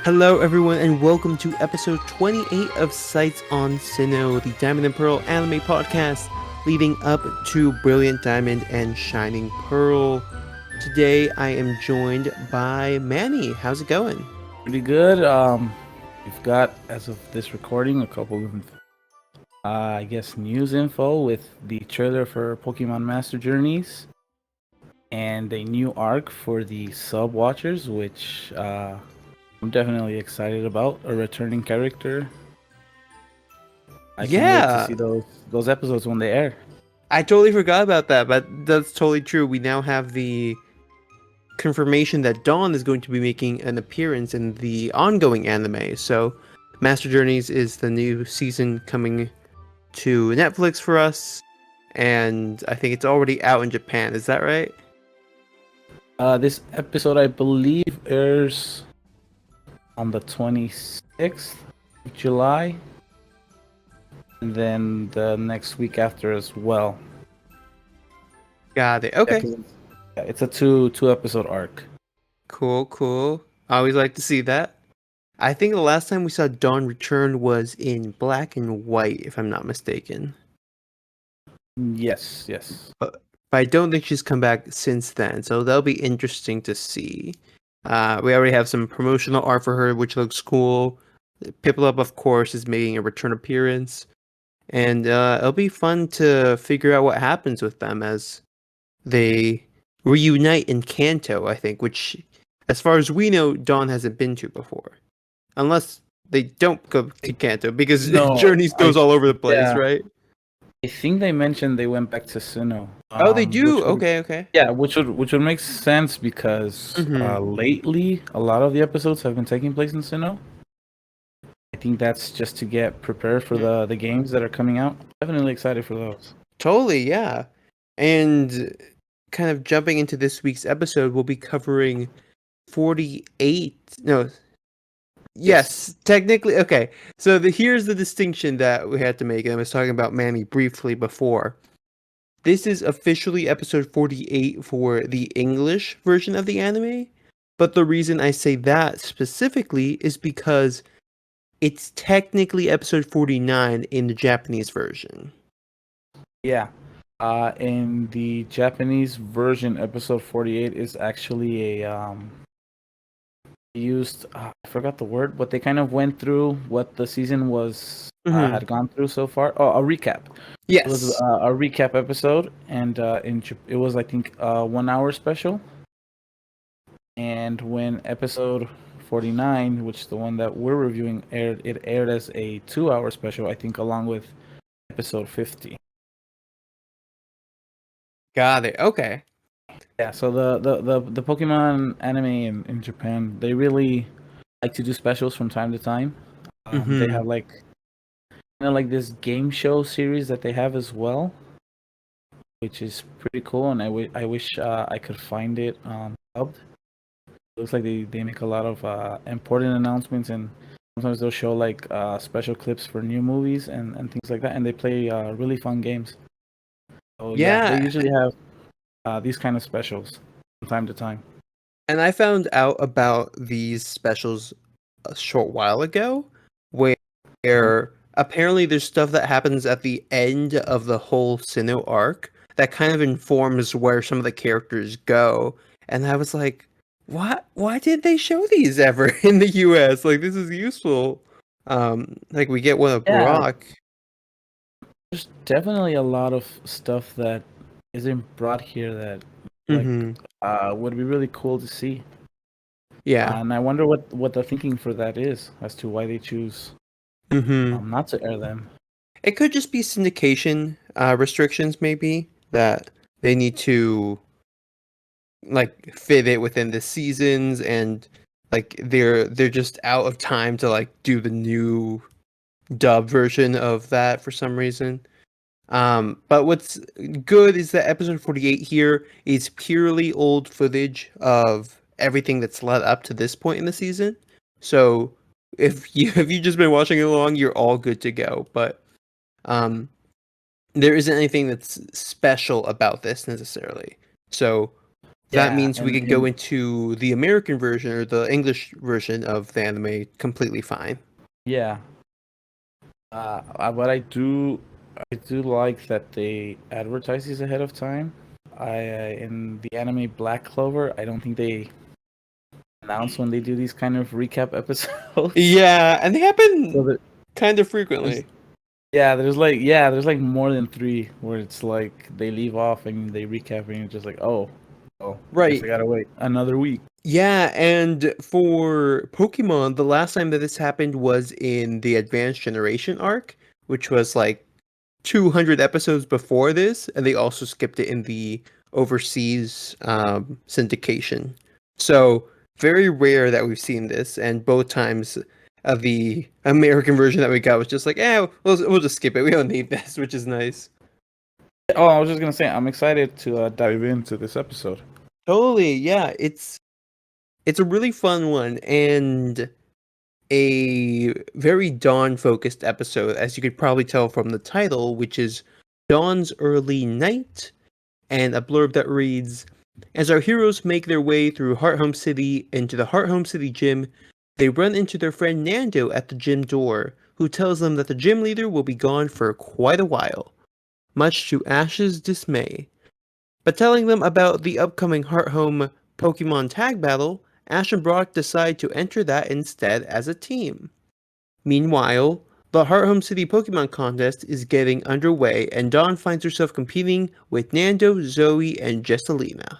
Hello, everyone, and welcome to episode 28 of Sights on Sinnoh, the Diamond and Pearl anime podcast leading up to Brilliant Diamond and Shining Pearl. Today, I am joined by Manny. How's it going? Pretty good. We've got, as of this recording, a couple of, I guess, news info with the trailer for Pokemon Master Journeys and a new arc for the Sub Watchers, which I'm definitely excited about. A returning character. I can't wait to Yeah, see those episodes when they air. I totally forgot about that, but that's totally true. We now have the confirmation that Dawn is going to be making an appearance in the ongoing anime. So, Master Journeys is the new season coming to Netflix for us, and I think it's already out in Japan. Is that right? This episode, I believe, airs on the 26th of July, and then the next week after as well. Got it. Yeah, Okay. 'cause it's a two episode arc. Cool. I always like to see that. I think the last time we saw Dawn return was in Black and White, if I'm not mistaken. Yes. But I don't think she's come back since then, so that'll be interesting to see. We already have some promotional art for her, which looks cool. Piplup, of course, is making a return appearance. And it'll be fun to figure out what happens with them as they reunite in Kanto, I think, which, as far as we know, Dawn hasn't been to before. Unless they don't go to Kanto, because No, Journeys goes all over the place, yeah, right? I think they mentioned they went back to Sinnoh. Oh, they do? Which would Okay. yeah, which would make sense because Mm-hmm. lately a lot of the episodes have been taking place in Sinnoh. I think that's just to get prepared for the games that are coming out. Definitely excited for those. Totally, yeah. And kind of jumping into this week's episode, we'll be covering 48. No, Yes. yes, technically. Okay, so here's the distinction that we had to make. And I was talking about Manny briefly before. This is officially episode 48 for the English version of the anime. But the reason I say that specifically is because it's technically episode 49 in the Japanese version. Yeah. In the Japanese version, episode 48 is actually a used I forgot the word, but they kind of went through what the season was Mm-hmm. had gone through so far. Oh, a recap. It was Yes. a recap episode, and it was, I think, a 1 hour special. And when episode 49, which is the one that we're reviewing, aired, it aired as a 2 hour special, I think, along with episode 50. Got it. Okay. Yeah, so the Pokemon anime in Japan, they really like to do specials from time to time. They Mm-hmm. have like kind of like this game show series that they have as well, which is pretty cool. And I wish I could find it dubbed. Looks like they make a lot of important announcements, and sometimes they'll show like special clips for new movies and things like that. And they play really fun games. So yeah, they Yeah, usually have these kind of specials from time to time. and I found out about these specials a short while ago, where apparently there's stuff that happens at the end of the whole Sinnoh arc that kind of informs where some of the characters go. And I was like, what? Why did they show these ever in the US? Like, this is useful. Like we get one of Yeah, Brock. there's definitely a lot of stuff that isn't brought here that like Mm-hmm. would be really cool to see. Yeah. And I wonder what the thinking for that is as to why they choose Mm-hmm. not to air them. It could just be syndication restrictions, maybe, that they need to like fit it within the seasons, and like they're just out of time to like do the new dub version of that for some reason. But what's good is that episode 48 here is purely old footage of everything that's led up to this point in the season. So if you just been watching it along, you're all good to go. But um there isn't anything that's special about this necessarily. So That Yeah, means we can go and into the American version or the English version of the anime completely fine. yeah, but I do like that they advertise these ahead of time. In the anime Black Clover, I don't think they announce when they do these kind of recap episodes. Yeah, and they So happen that kind of there's frequently. there's like more than three where it's like they leave off and they recap and you're just like, oh, I guess I Right. gotta wait another week. Yeah, and for Pokemon, the last time that this happened was in the Advanced Generation arc, which was like 200 episodes before this, and they also skipped it in the overseas syndication. So very rare that we've seen this, and both times of the American version that we got was just like, we'll just skip it. We don't need this, which is nice. Oh, I was just gonna say I'm excited to dive into this episode. Totally, yeah. It's a really fun one and a very Dawn focused episode, as you could probably tell from the title, which is Dawn's Early Night, and a blurb that reads, as our heroes make their way through Hearthome City into the Hearthome City gym, they run into their friend Nando at the gym door, who tells them that the gym leader will be gone for quite a while, much to Ash's dismay. But telling them about the upcoming Hearthome Pokemon Tag Battle, Ash and Brock decide to enter that instead as a team. Meanwhile, the Hearthome City Pokemon Contest is getting underway, and Dawn finds herself competing with Nando, Zoe, and Jesselina.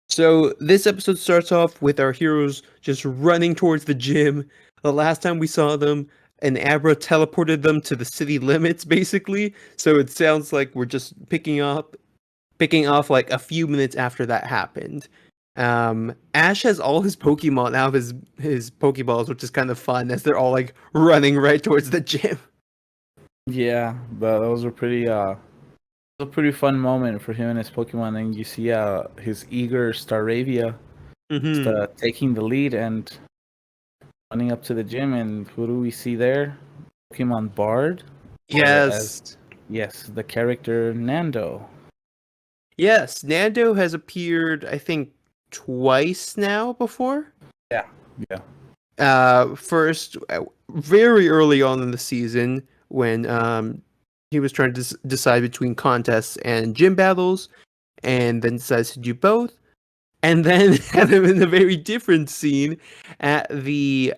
So this episode starts off with our heroes just running towards the gym. The last time we saw them, an Abra teleported them to the city limits, basically. So it sounds like we're just picking off like a few minutes after that happened. Ash has all his Pokemon out of his Pokeballs, which is kind of fun as they're all like running right towards the gym. Yeah, those were pretty a pretty fun moment for him and his Pokemon. And you see his eager Staravia just, Mm-hmm. taking the lead and running up to the gym. And who do we see there? Pokemon Bard, or as Yes. yes, the character Nando. Yes. Nando has appeared, I think, twice now before. Yeah, yeah, First, very early on in the season when he was trying to decide between contests and gym battles, and then decides to do both. And then had him in a very different scene at the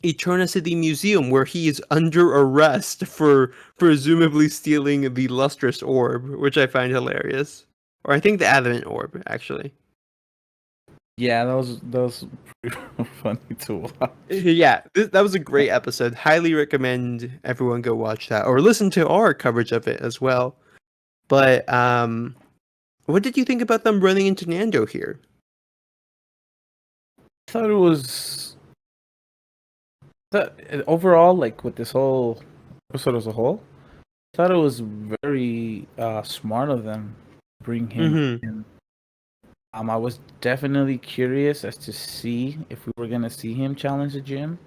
Eterna City Museum, where he is under arrest for presumably stealing the lustrous orb, which I find hilarious. Or I think the adamant orb, actually. yeah. Those pretty funny to watch. Yeah, that was a great episode. Highly recommend everyone go watch that or listen to our coverage of it as well. But what did you think about them running into Nando here? I thought it was overall, like with this whole episode as a whole. I thought it was very smart of them to bring him Mm-hmm. in. I was definitely curious as to see if we were gonna see him challenge the gym,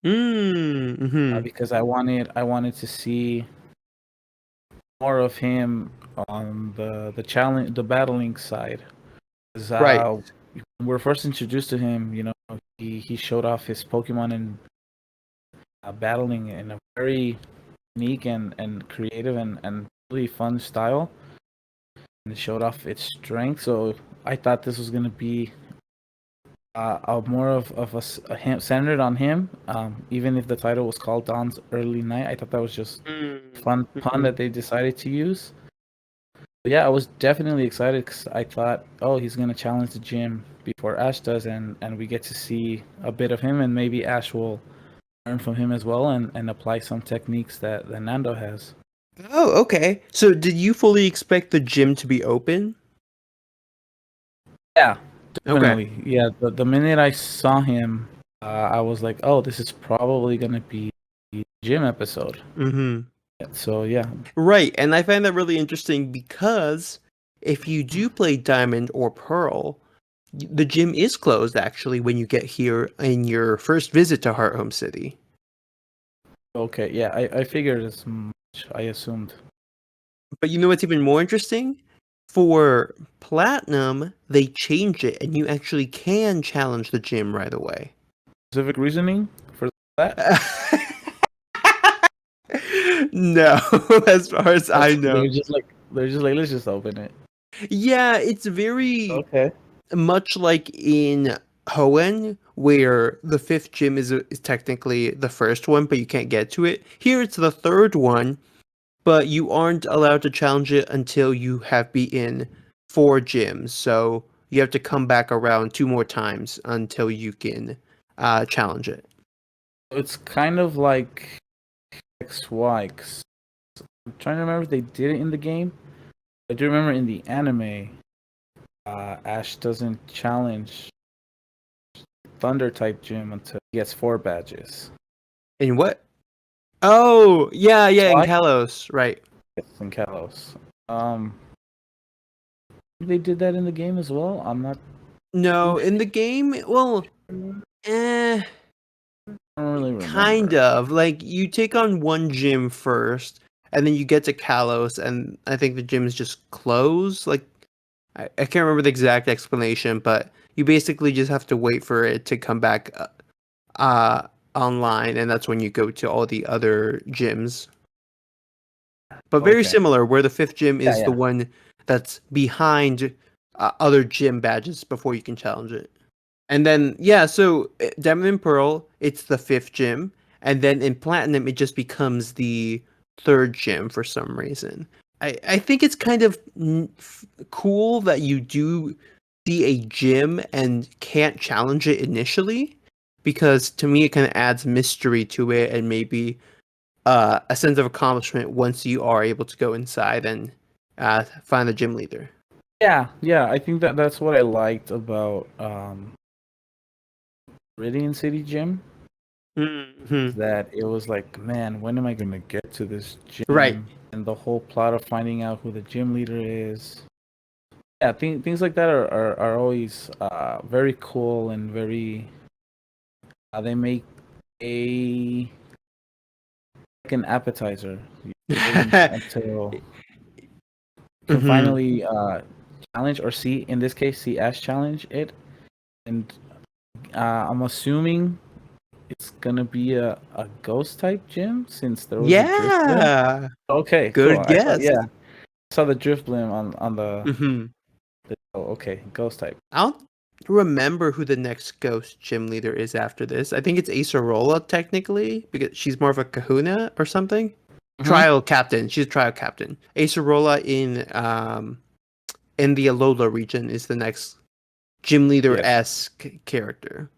Mm-hmm. because I wanted to see more of him on the challenge, the battling side. 'Cause, Right. when we're first introduced to him, he showed off his Pokemon and battling in a very unique and creative and really fun style, and it showed off its strength. So I thought this was gonna be more of a him, centered on him. Even if the title was called Dawn's Early Night, I thought that was just fun pun Mm-hmm. that they decided to use. But yeah, I was definitely excited because I thought, oh, he's gonna challenge the gym before Ash does, and we get to see a bit of him, and maybe Ash will learn from him as well and apply some techniques that Nando has. Oh, okay. So did you fully expect the gym to be open? Yeah, Okay. definitely. Yeah, the minute I saw him, I was like, oh, this is probably gonna be a gym episode. Mm-hmm. So yeah, Right, and I find that really interesting because if you do play Diamond or Pearl, the gym is closed actually when you get here in your first visit to Hearthome City. okay, yeah, I figured as much. I assumed. But you know what's even more interesting? For Platinum, they changed it, and you actually can challenge the gym right away. Specific reasoning for that? No, as far as I know. They're just like, let's just open it. Yeah, it's very Okay. much like in Hoenn, where the fifth gym is technically the first one, but you can't get to it. Here it's the third one, but you aren't allowed to challenge it until you have beaten 4 gyms. So you have to come back around 2 more times until you can challenge it. It's kind of like XY. 'Cause I'm trying to remember if they did it in the game. I do remember in the anime, Ash doesn't challenge Thunder type gym until he gets 4 badges. In what? Oh, yeah, in Why? Kalos, right. It's in Kalos. They did that in the game as well. I'm not. No, in the game, well, eh, I don't really kind remember. of. Like, you take on one gym first, and then you get to Kalos, and I think the gyms just close. Like, I can't remember the exact explanation, but you basically just have to wait for it to come back uh, online, and that's when you go to all the other gyms. But very Okay. similar, where the fifth gym Yeah, is the yeah. one that's behind other gym badges before you can challenge it. And then, yeah, so Diamond and Pearl, it's the fifth gym. And then in Platinum, it just becomes the third gym for some reason. I think it's kind of cool that you do see a gym and can't challenge it initially, because to me, it kind of adds mystery to it and maybe a sense of accomplishment once you are able to go inside and find the gym leader. Yeah. I think that's what I liked about Meridian City Gym. Mm-hmm. That it was like, man, when am I gonna get to this Right. gym? And the whole plot of finding out who the gym leader is. Yeah, things like that are always very cool and very. They make a like an appetizer. You're waiting until you can Mm-hmm. finally challenge or see, in this case, see Ash challenge it, and I'm assuming it's gonna be a ghost type gym since there was a drift blim. Yeah. Okay, cool. Good I saw, guess. yeah, I saw the drift blim on Mm-hmm. oh, okay, ghost type. I don't remember who the next ghost gym leader is after this. I think it's Acerola technically, because she's more of a kahuna or something. Mm-hmm. Trial captain. She's a trial captain. Acerola in the Alola region is the next gym Yes. leader-esque character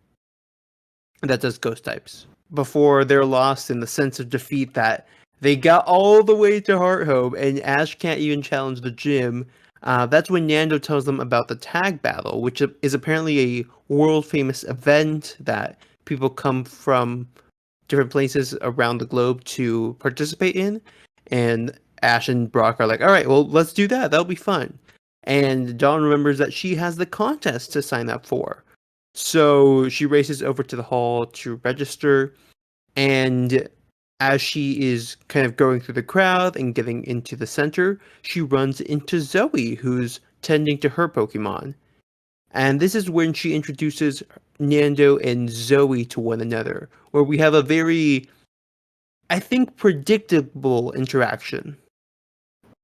that does ghost types. Before they're lost in the sense of defeat that they got all the way to Hearthome and Ash can't even challenge the gym. That's when Nando tells them about the tag battle, which is apparently a world famous event that people come from different places around the globe to participate in. And Ash and Brock are like, all right, well, let's do that. That'll be fun. And Dawn remembers that she has the contest to sign up for. So she races over to the hall to register. And as she is kind of going through the crowd and getting into the center, she runs into Zoe, who's tending to her Pokemon. And this is when she introduces Nando and Zoe to one another, where we have a very, I think, predictable interaction.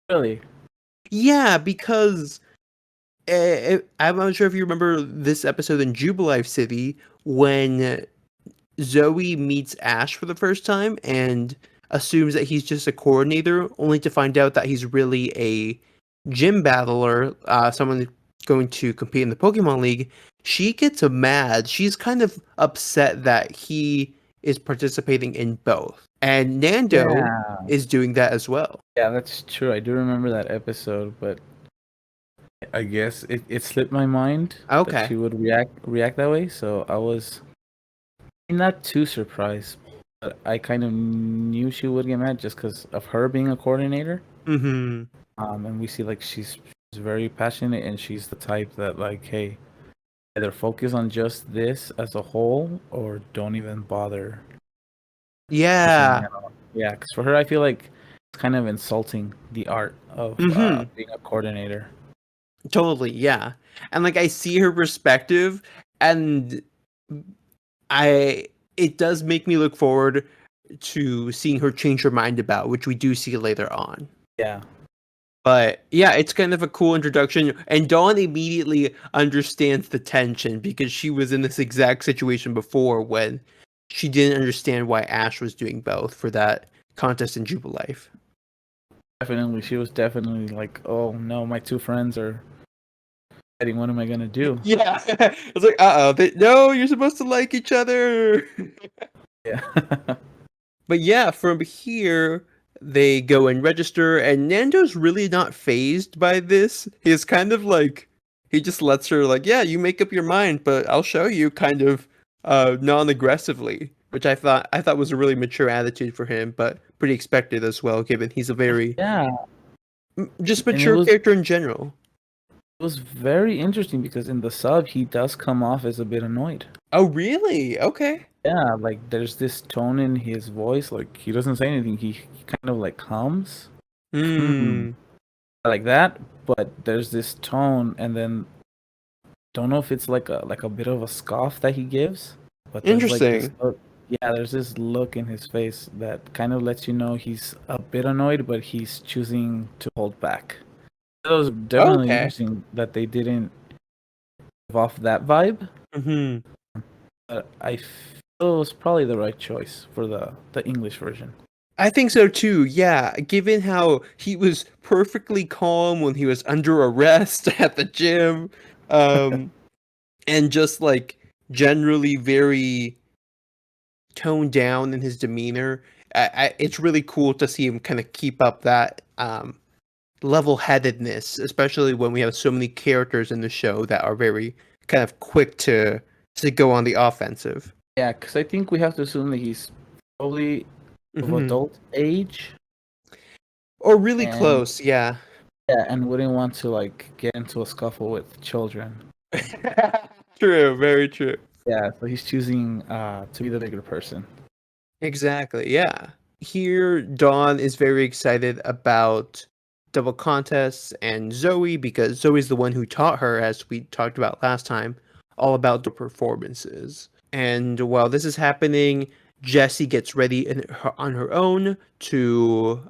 Really? Yeah, because I'm not sure if you remember this episode in Jubilife City when Zoe meets Ash for the first time and assumes that he's just a coordinator, only to find out that he's really a gym battler, someone going to compete in the Pokemon League. She gets mad. She's kind of upset that he is participating in both. And Nando Yeah. is doing that as well. Yeah, that's true. I do remember that episode, but I guess it slipped my mind that Okay. she would react that way. So I was not too surprised, but I kind of knew she would get mad just because of her being a coordinator. Mm-hmm. And we see like she's very passionate and she's the type that like, hey, either focus on just this as a whole or don't even bother focusing Yeah. on. Yeah, because for her, I feel like it's kind of insulting the art of Mm-hmm. being a coordinator. Totally, yeah. And like I see her perspective, and I it does make me look forward to seeing her change her mind about, which we do see later on. Yeah, But yeah, it's kind of a cool introduction, and Dawn immediately understands the tension because she was in this exact situation before when she didn't understand why Ash was doing both for that contest in Jubilife. definitely. She was definitely like, "Oh no, my two friends are fighting. What am I gonna do?" Yeah, it's like, no, you're supposed to like each other. Yeah. But yeah, from here they go and register, and Nando's really not phased by this. He's kind of like he just lets her like, yeah, you make up your mind, but I'll show you kind of non-aggressively, which I thought was a really mature attitude for him, but pretty expected as well, given he's a very Yeah, just and it mature character in general. was very interesting because in the sub he does come off as a bit annoyed. Oh, really? Okay. Yeah, like there's this tone in his voice, like he doesn't say anything. He kind of like hums, Hmm. like that. But there's this tone, and then don't know if it's like a bit of a scoff that he gives, but there's like this Interesting. look. Yeah, there's this look in his face that kind of lets you know he's a bit annoyed, but he's choosing to hold back. It was definitely Okay. interesting that they didn't give off that vibe. Hmm. I feel it was probably the right choice for the English version. I think so too. Yeah, given how he was perfectly calm when he was under arrest at the gym, um, and just like generally very toned down in his demeanor. It's really cool to see him kind of keep up that level-headedness, especially when we have so many characters in the show that are very kind of quick to go on the offensive. Yeah, because I think we have to assume that he's probably of Hmm. adult age Or really and close, yeah. yeah, and wouldn't want to like get into a scuffle with children. True, very true. Yeah, so he's choosing to be the bigger person. Exactly, yeah. Here, Dawn is very excited about double contests and Zoe because Zoe's the one who taught her, as we talked about last time, all about the performances. And while this is happening, Jessie gets ready on her own to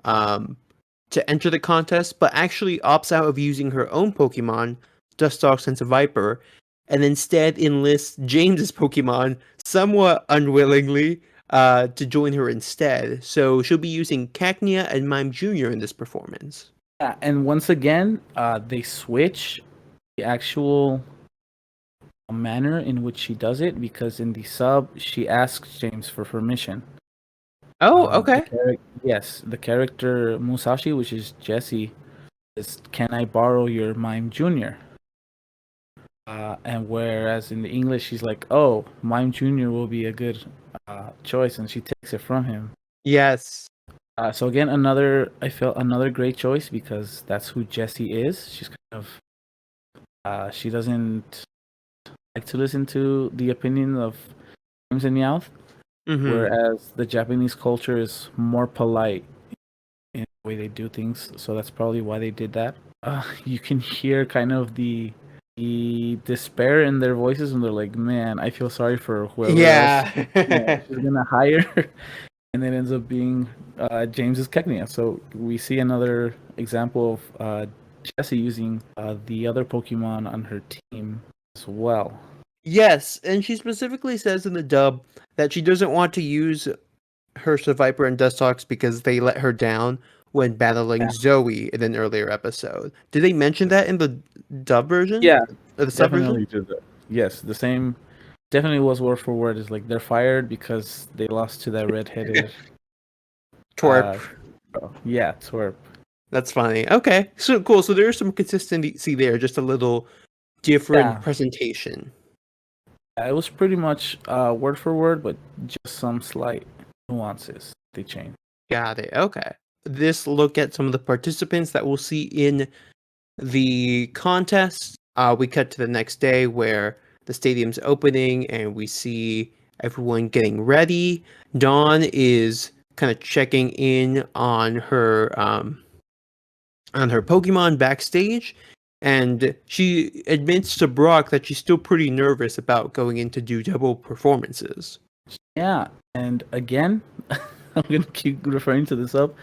enter the contest, but actually opts out of using her own Pokemon, Dustox and Viper, and instead enlists James's Pokemon somewhat unwillingly to join her instead. So she'll be using Cacnea and Mime Jr. in this performance. Yeah, and once again, they switch the actual manner in which she does it because in the sub she asks James for permission. Oh, okay. Yes, the character Musashi, which is Jesse, is "Can I borrow your Mime Junior?" And whereas in the English she's like, "Oh, Mime Junior will be a good choice," and she takes it from him. Yes. So again, I felt another great choice because that's who Jessie is. She's kind of she doesn't like to listen to the opinion of James and Meowth, Mm-hmm. whereas the Japanese culture is more polite in the way they do things. So that's probably why they did that. You can hear kind of the despair in their voices, and they're like, "Man, I feel sorry for whoever else, Yeah. she's gonna hire," and it ends up being James's Kegnia. So we see another example of Jessie using the other Pokemon on her team as well. Yes, and she specifically says in the dub that she doesn't want to use her Viper and Dustox because they let her down when battling Yeah, Zoe in an earlier episode. Did they mention that in the dub version? yeah, Or the sub version? definitely did that. Yes, the same. Definitely was word for word. Is like they're fired because they lost to that redheaded. Twerp. Uh, yeah, twerp. That's funny. Okay. So cool. So there's some consistency there, just a little different Yeah, presentation. it was pretty much word for word, but just some slight nuances they changed. Got it. Okay. This look at some of the participants that we'll see in the contest. We cut to the next day where the stadium's opening and we see everyone getting ready. Dawn is kind of checking in on her Pokemon backstage, And she admits to Brock that she's still pretty nervous about going in to do double performances. Yeah, and again, I'm gonna keep referring to this up.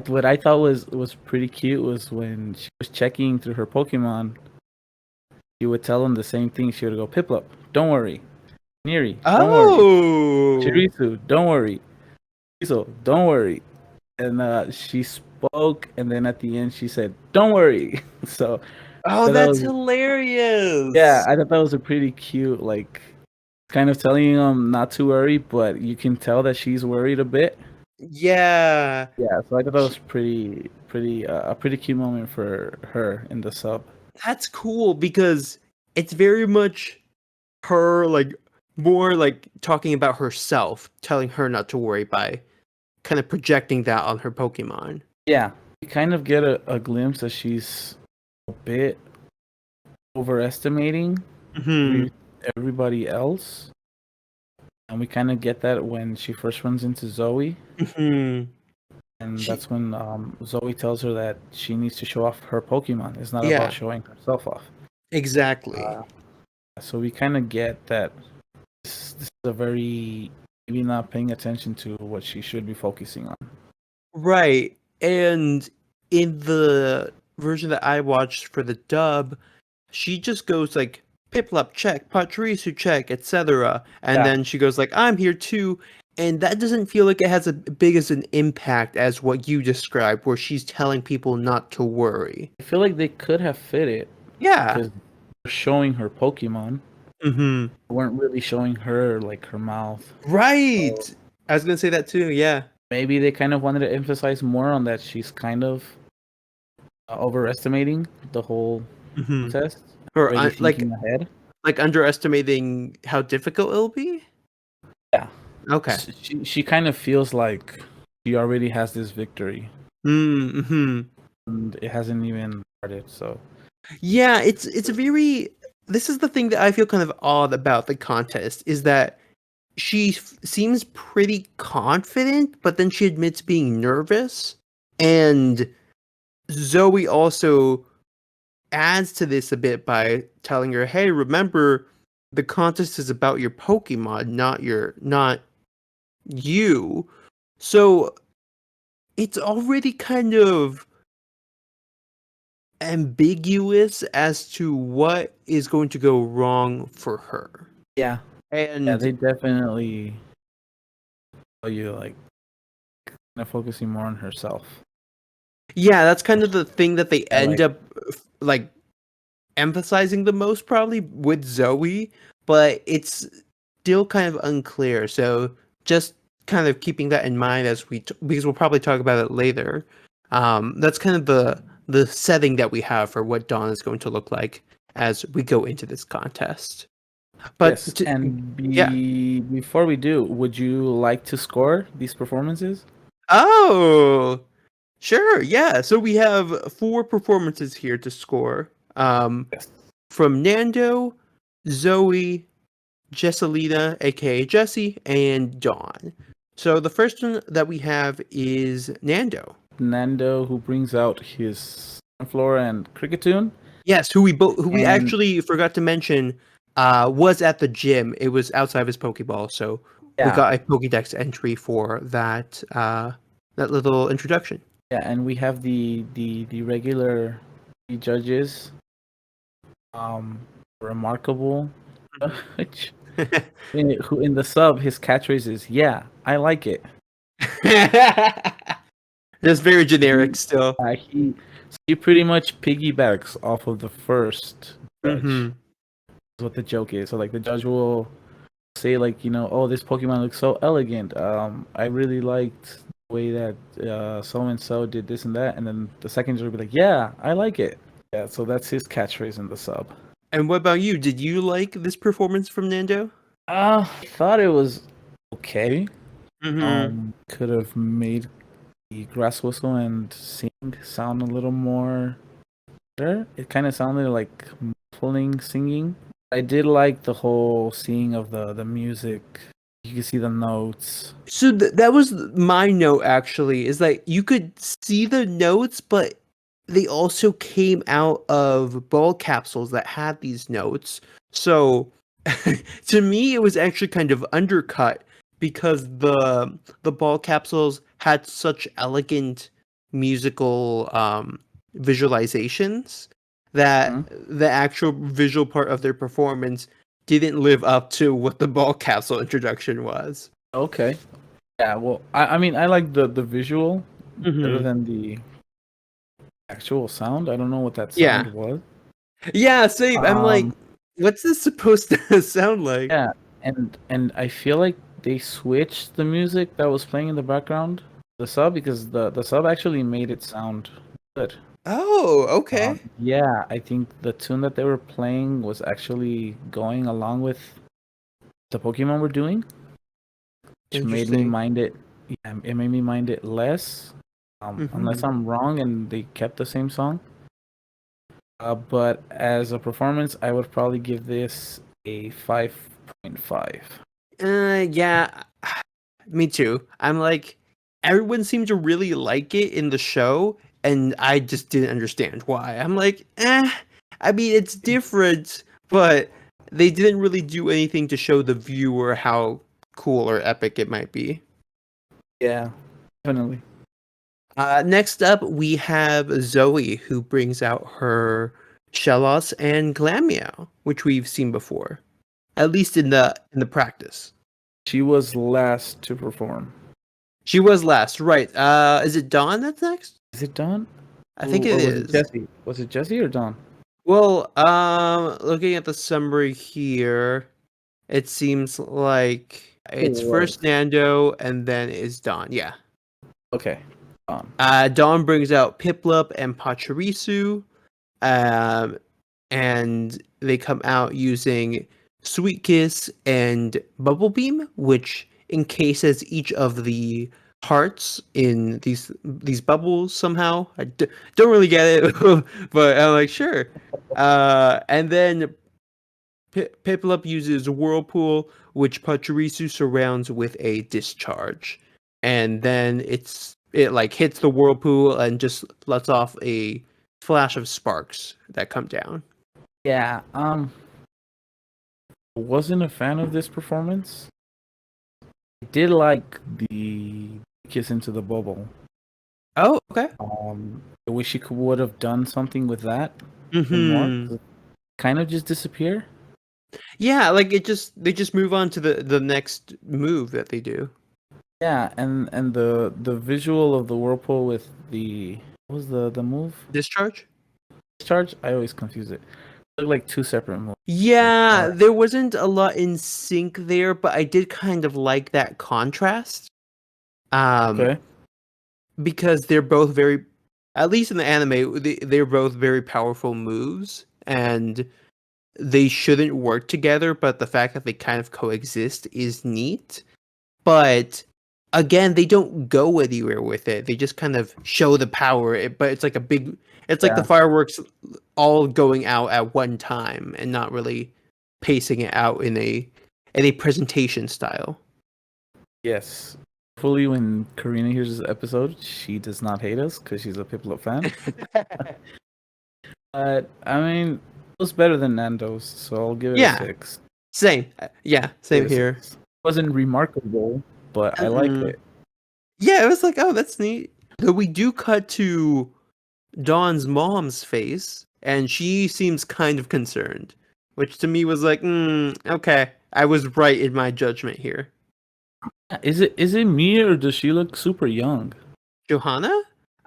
What I thought was pretty cute was when she was checking through her Pokemon. She would tell him the same thing. She would go, Piplup, don't worry. Neri, don't worry. Oh, Chirisu, don't worry. Weasel, don't worry. And she spoke, and then at the end she said, "Don't worry." So oh, so that that's was hilarious. I thought that was a pretty cute, like, kind of telling him not to worry, but you can tell that she's worried a bit. Yeah, Yeah, so I thought that was a pretty cute moment for her in the sub. that's cool because it's very much her, like, more like talking about herself, telling her not to worry by kind of projecting that on her Pokemon. Yeah, you kind of get a glimpse that she's a bit overestimating Hmm. everybody else, and we kind of get that when she first runs into Zoe. Hmm. And that's when Zoe tells her that she needs to show off her Pokemon. It's not about Yeah, showing herself off. exactly. So we kind of get that this is a very maybe not paying attention to what she should be focusing on. Right. And in the version that I watched for the dub, she just goes like Piplup check, Pachirisu check, etc. And Yeah, then she goes like I'm here too. And that doesn't feel like it has as big as an impact as what you described, where she's telling people not to worry. I feel like they could have fit it Yeah. because they're showing her Pokemon. Mm-hmm. They weren't really showing her like her mouth. Right. So I was gonna say that too. Yeah. maybe they kind of wanted to emphasize more on that she's kind of overestimating the whole Mm-hmm. contest, Or already thinking ahead. like underestimating how difficult it'll be. Yeah. Okay. She kind of feels like she already has this victory Mm-hmm. and it hasn't even started. So Yeah, it's a very. This is the thing that I feel kind of odd about the contest is that she seems pretty confident, but then she admits being nervous, and Zoe also adds to this a bit by telling her, "Hey, remember, the contest is about your Pokemon, not you." So it's already kind of ambiguous as to what is going to go wrong for her. yeah, And they definitely tell you like kind of focusing more on herself. yeah, that's kind of the thing that they Yeah, end like up like emphasizing the most probably with Zoe, but it's still kind of unclear. So just kind of keeping that in mind as because we'll probably talk about it later. That's kind of the setting that we have for what Dawn is going to look like as we go into this contest. But yes, and yeah. before we do, would you like to score these performances? Oh, sure. Yeah. So we have 4 performances here to score. Yes. From Nando, Zoe, Jessalina, aka Jessie, and Dawn. So the first one that we have is Nando. Nando, who brings out his Flora and Cricketune, Yes, who we and actually forgot to mention was at the gym. It was outside of his Pokeball, so we yeah, got a Pokédex entry for that little introduction. yeah, and we have the regular judges, remarkable, which who in the sub his catchphrase is "Yeah, I like it." Just very He generic still. he he pretty much piggybacks off of the first judge. Hmm. Is what the joke is. So like the judge will say like, you know, oh, this Pokemon looks so elegant. I really liked the way that so and so did this and that, and then the second judge will be like, yeah, I like it. Yeah, so that's his catchphrase in the sub. And what about you? Did you like this performance from Nando? I thought it was okay. Mm-hmm. Could have made the grass whistle and sing sound a little more better. It kind of sounded like muffling singing. I did like the whole seeing of the music. You can see the notes. So that was my note actually, is that you could see the notes, but they also came out of ball capsules that had these notes. So to me, it was actually kind of undercut because the ball capsules had such elegant musical visualizations that Mhm. the actual visual part of their performance didn't live up to what the ball capsule introduction was. Okay. Yeah. Well, I mean, I like the visual better Hmm. than the actual sound. I don't know what that sound Yeah. was. Yeah, same. I'm like, Um. what's this supposed to sound like? Yeah. And I feel like they switched the music that was playing in the background, the sub, because the sub actually made it sound good. Oh, okay. Yeah, I think the tune that they were playing was actually going along with the Pokemon were doing, which made me Interesting. mind it. Yeah, it made me mind it less. Unless Hmm. I'm wrong and they kept the same song. But as a performance, I would probably give this a 5.5. Yeah, me too. I'm like, everyone seemed to really like it in the show, and I just didn't understand why. I'm like, I mean, it's different, but they didn't really do anything to show the viewer how cool or epic it might be. Yeah, definitely. Next up, we have Zoe, who brings out her Shellos and Glameow, which we've seen before, at least in the practice. She was last to perform. She was last, right? Is it Dawn that's next? Is it Dawn? I think it Or was it is. Jesse? Was it Jesse or Dawn? Well, looking at the summary here, it seems like It it's was. first Nando and then is Dawn. Yeah. Okay. Dawn. Dawn brings out Piplup and Pachirisu. Um, and they come out using Sweet Kiss and Bubble Beam, which encases each of the hearts in these bubbles somehow. Don't really get it, but I'm like, sure. And then Piplup uses Whirlpool, which Pachirisu surrounds with a discharge, and then it like hits the Whirlpool and just lets off a flash of sparks that come down. Yeah. Wasn't a fan of this performance. I did like the kiss into the bubble. Oh, okay. I wish she would have done something with that and more. Hmm. Kind of just disappear. Yeah, like they just move on to the next move that they do. Yeah, and the visual of the whirlpool with the what was the move Discharge. discharge. I always confuse it. Look like two separate moves. All Yeah, right. there wasn't a lot in sync there, but I did kind of like that contrast. Um, Okay. because they're both very, at least in the anime, they're both very powerful moves, and they shouldn't work together. But the fact that they kind of coexist is neat. But again, they don't go anywhere with it. They just kind of show the power. But it's like a big, it's like the Yeah. fireworks all going out at one time and not really pacing it out in a presentation style. Yes. Hopefully, when Karina hears this episode, she does not hate us because she's a Piplup fan. But I mean, it was better than Nando's, so I'll give it a Yeah, 6. same. Yeah, Give same it a here. 6. Wasn't remarkable, but I liked Mm-mm. it. Yeah, it was like, oh, that's neat. Though we do cut to Dawn's mom's face, and she seems kind of concerned, which to me was like, okay, I was right in my judgment here. Is it me or does she look super young? Johanna?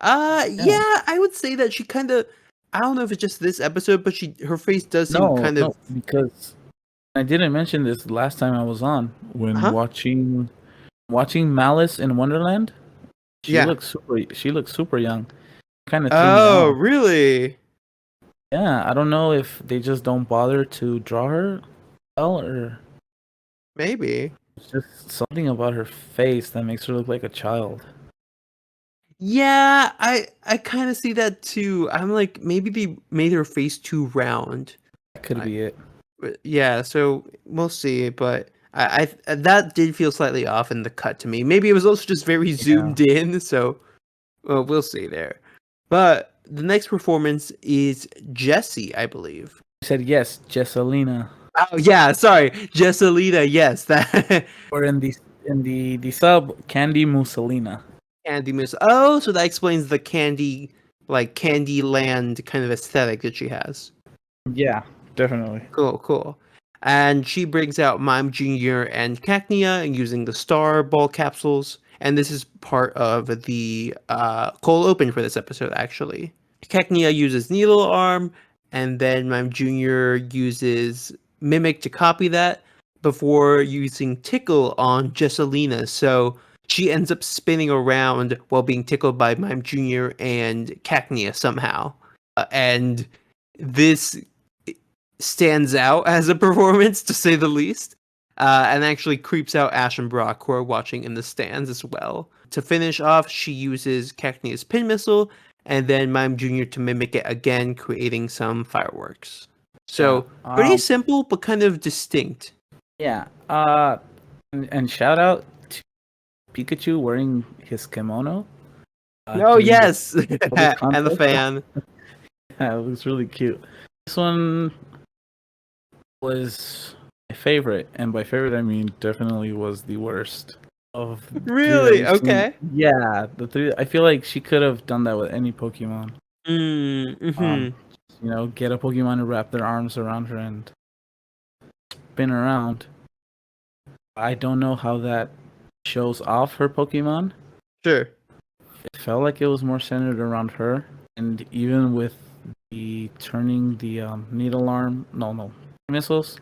Yeah. Yeah, I would say that she kind of. I don't know if it's just this episode, but her face does seem No, kind of. no, because I didn't mention this last time I was on when Huh? watching Malice in Wonderland. Yeah. She looks super young. Kind of threw me Oh, off. really? Yeah, I don't know if they just don't bother to draw her well, or Maybe. it's just something about her face that makes her look like a child. Yeah, I kind of see that too. I'm like, maybe they made her face too round. That could I, be it. but yeah, so we'll see. But I that did feel slightly off in the cut to me. Maybe it was also just very Yeah. zoomed in. So we'll see there. But the next performance is Jessie, I believe. I said yes, Jessalina. Oh yeah, sorry, Jessalina. Yes, that Or in the sub, Candy Mussolina. Candy Miss. Oh, so that explains the candy, like Candyland kind of aesthetic that she has. Yeah, definitely. Cool, cool. And she brings out Mime Jr. and Cacnea using the Star Ball capsules. And this is part of the cold open for this episode, actually. Cacnea uses Needle Arm, and then Mime Jr. uses Mimic to copy that before using Tickle on Jessalina. So she ends up spinning around while being tickled by Mime Jr. and Cacnea somehow. And this stands out as a performance, to say the least, and actually creeps out Ash and Brock, who are watching in the stands as well. To finish off, she uses Cacnea's pin missile, and then Mime Jr. to mimic it again, creating some fireworks. So, pretty simple, but kind of distinct. Yeah. And shout out to Pikachu wearing his kimono. Oh, yes! this And the fan. Yeah, it looks really cute. This one was my favorite, and by favorite I mean definitely was the worst of the three that Really? we've seen. Okay. Yeah, the three. I feel like she could have done that with any Pokemon. Mm-hmm. You know, get a Pokemon to wrap their arms around her and spin around. I don't know how that shows off her Pokemon. Sure. It felt like it was more centered around her, and even with the turning the needle arm, missiles,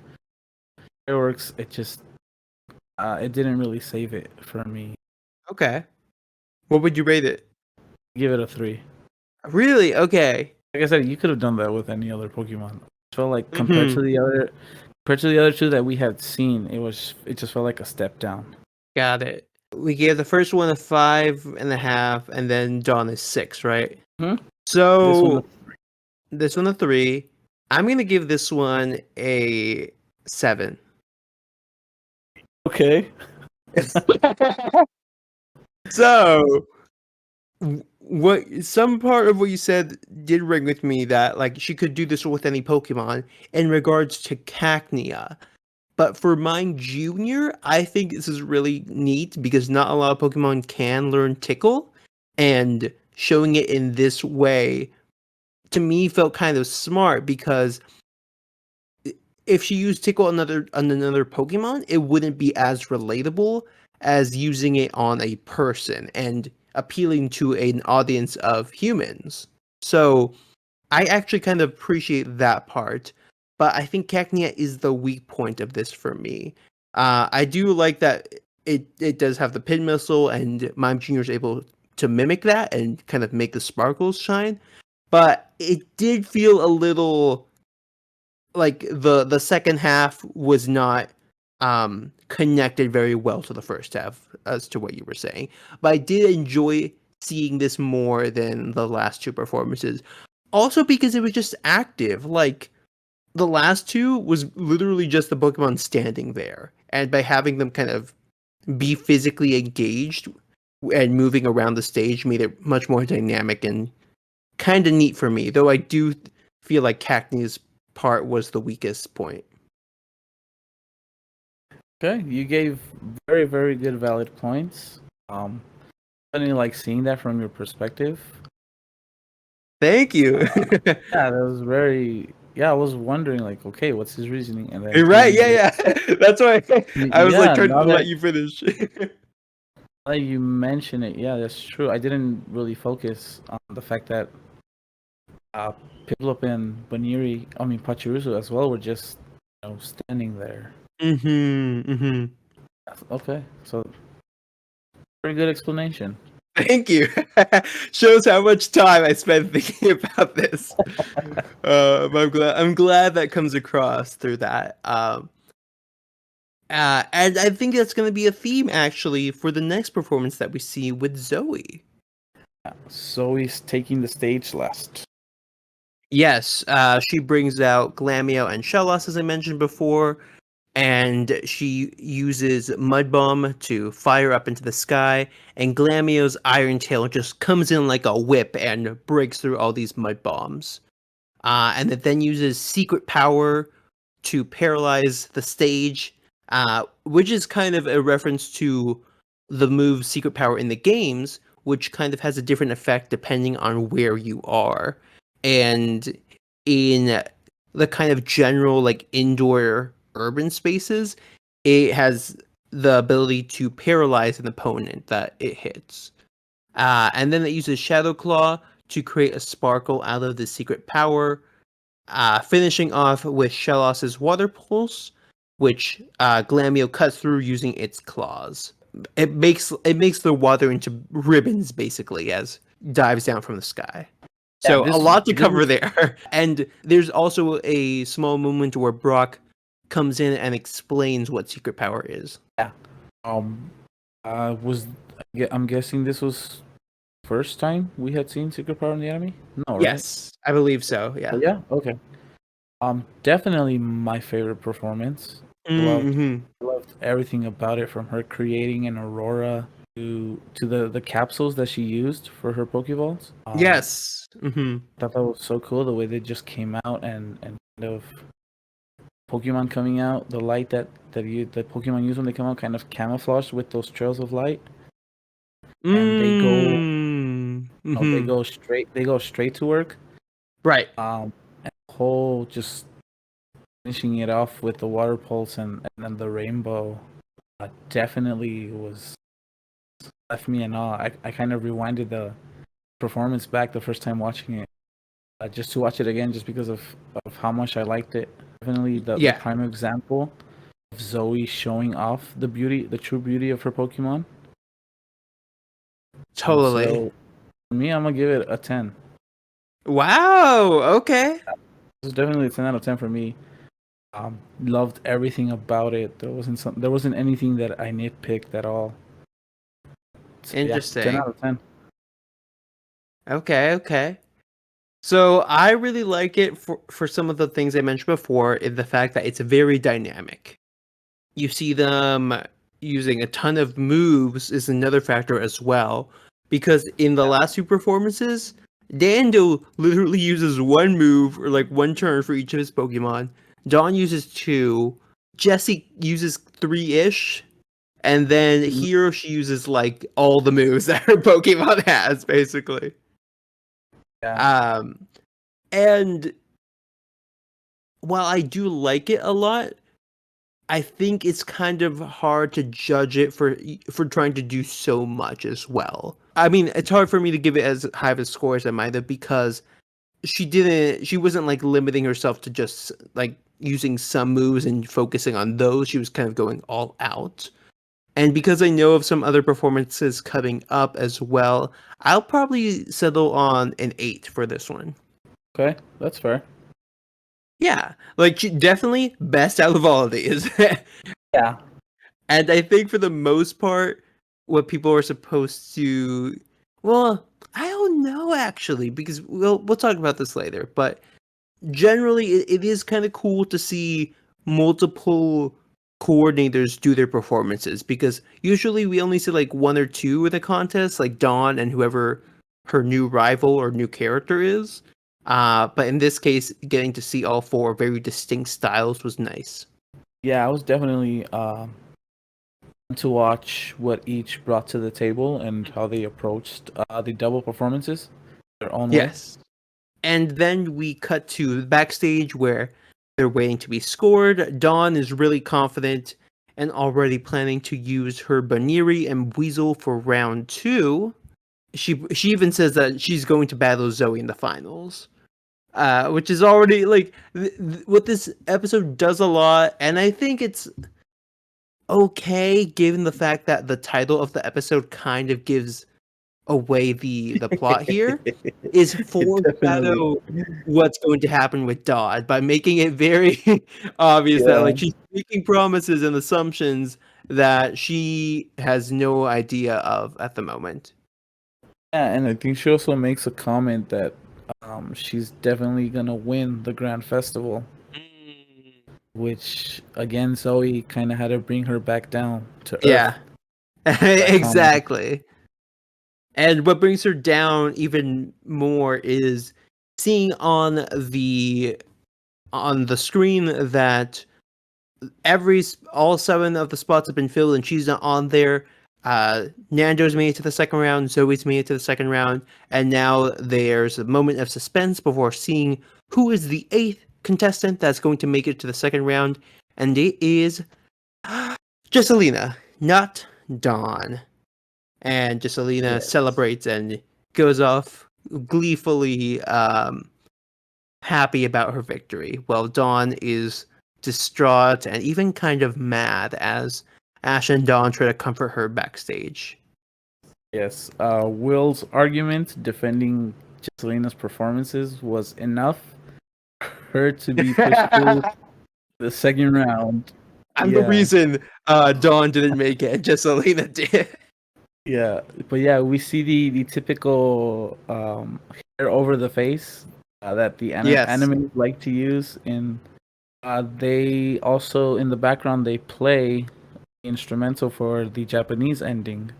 fireworks, it just it didn't really save it for me. Okay. What would you rate it? Give it a 3. Really? Okay. Like I said, you could have done that with any other Pokemon. It felt like compared to the other two that we had seen, it just felt like a step down. Got it. We gave the first one a 5.5, and then Dawn is 6, right? Mm-hmm. So this one a 3. I'm gonna give this one a 7. Okay. So what some part of what you said did ring with me, that like she could do this with any Pokemon in regards to Cacnea. But for Mime Jr., I think this is really neat because not a lot of Pokemon can learn Tickle, and showing it in this way to me felt kind of smart, because if she used Tickle on another Pokemon, it wouldn't be as relatable as using it on a person and appealing to an audience of humans. So I actually kind of appreciate that part, but I think Cacnea is the weak point of this for me. I do like that it does have the pin missile, and Mime Jr. is able to mimic that and kind of make the sparkles shine, but it did feel a little like the second half was not connected very well to the first half, as to what you were saying. But I did enjoy seeing this more than the last two performances. Also because it was just active. Like the last two was literally just the Pokemon standing there. And by having them kind of be physically engaged and moving around the stage made it much more dynamic and kind of neat for me. Though I do feel like Cacnea's part was the weakest point. Okay, you gave very, very good valid points. Funny like seeing that from your perspective. Thank you. Yeah, that was very. Yeah, I was wondering like, okay, what's his reasoning? And then You're right. Yeah. That's why I was like trying to let you finish. Like you mention it, yeah, that's true. I didn't really focus on the fact that Piplup and Pachirisu as well were just standing there. Okay, so very good explanation. Thank you. Shows how much time I spent thinking about this. I'm glad that comes across through that. And I think that's going to be a theme actually for the next performance that we see with Zoe. Zoe's taking the stage last. Yes, she brings out Glameow and Shellos, as I mentioned before. and she uses Mud Bomb to fire up into the sky, and Glammeow's Iron Tail just comes in like a whip and breaks through all these mud bombs. And it then uses Secret Power to paralyze the stage, which is kind of a reference to the move Secret Power in the games, which kind of has a different effect depending on where you are. And in the kind of general, like, indoor urban spaces, it has the ability to paralyze an opponent that it hits. And then it uses Shadow Claw to create a sparkle out of the Secret Power, finishing off with Shelos's Water Pulse, which Glameow cuts through using its claws. It makes the water into ribbons, basically, as dives down from the sky. So a lot to cover there. And there's also a small moment where Brock comes in and explains what Secret Power is. Yeah. I'm guessing this was first time we had seen Secret Power in the anime? No, right? Yes, I believe so. Yeah. Yeah. Okay. Definitely my favorite performance. Mm-hmm. Loved everything about it, from her creating an aurora to the capsules that she used for her Pokeballs. Yes. Mm-hmm. I thought that was so cool, the way they just came out and kind of Pokemon coming out, the light that Pokemon use when they come out, kind of camouflaged with those trails of light. And they go, Mm-hmm. they go straight to work. Right. And the whole just finishing it off with the water pulse and then the rainbow definitely was left me in awe. I kind of rewinded the performance back the first time watching it, just to watch it again, just because of how much I liked it. Definitely the prime example of Zoe showing off the true beauty of her Pokemon. Totally. So for me, I'm gonna give it a 10. Wow. Okay. It's definitely a 10 out of 10 for me. Loved everything about it. There wasn't anything that I nitpicked at all. So, interesting. 10 out of 10. Okay. So I really like it for some of the things I mentioned before, in the fact that it's very dynamic. You see them using a ton of moves is another factor as well, because in the last two performances, Dando literally uses one move or like one turn for each of his Pokemon. Dawn uses 2. Jessie uses 3-ish. And then here she uses like all the moves that her Pokemon has, basically. Yeah. And while I do like it a lot, I think it's kind of hard to judge it for trying to do so much as well. I mean, it's hard for me to give it as high of a score as I might have, because she wasn't like limiting herself to just like using some moves and focusing on those. She was kind of going all out. And because I know of some other performances coming up as well, I'll probably settle on an 8 for this one. Okay, that's fair. Yeah, like definitely best out of all of these. Yeah. And I think for the most part, what people are supposed to, well, I don't know actually, because we'll talk about this later. But generally, it is kind of cool to see multiple coordinators do their performances, because usually we only see like 1 or 2 in the contest, like Dawn and whoever her new rival or new character is. But in this case, getting to see all 4 very distinct styles was nice. Yeah, I was definitely to watch what each brought to the table and how they approached the double performances their own way. Yes. And then we cut to backstage where they're waiting to be scored. Dawn is really confident and already planning to use her Baniri and Weasel for round 2. She even says that she's going to battle Zoe in the finals. Which is already like what this episode does a lot, and I think it's okay given the fact that the title of the episode kind of gives away the plot here, is foreshadow what's going to happen with Dodd by making it very obvious that like she's making promises and assumptions that she has no idea of at the moment. Yeah, and I think she also makes a comment that she's definitely gonna win the Grand Festival. which again Zoe kind of had to bring her back down to Yeah, earth. That comment. exactly. And what brings her down even more is seeing on the screen that all 7 of the spots have been filled and she's not on there. Nando's made it to the second round, Zoe's made it to the second round, and now there's a moment of suspense before seeing who is the 8th contestant that's going to make it to the second round, and it is Jesselina, not Dawn. And Jesselina Yes. celebrates and goes off gleefully happy about her victory, while Dawn is distraught and even kind of mad as Ash and Dawn try to comfort her backstage. Yes. Will's argument defending Jesselina's performances was enough for her to be pushed through the second round. I'm the Yeah. reason Dawn didn't make it and Jesselina did. Yeah. But yeah, we see the typical hair over the face that the Yes. anime like to use. In they also in the background they play the instrumental for the Japanese ending,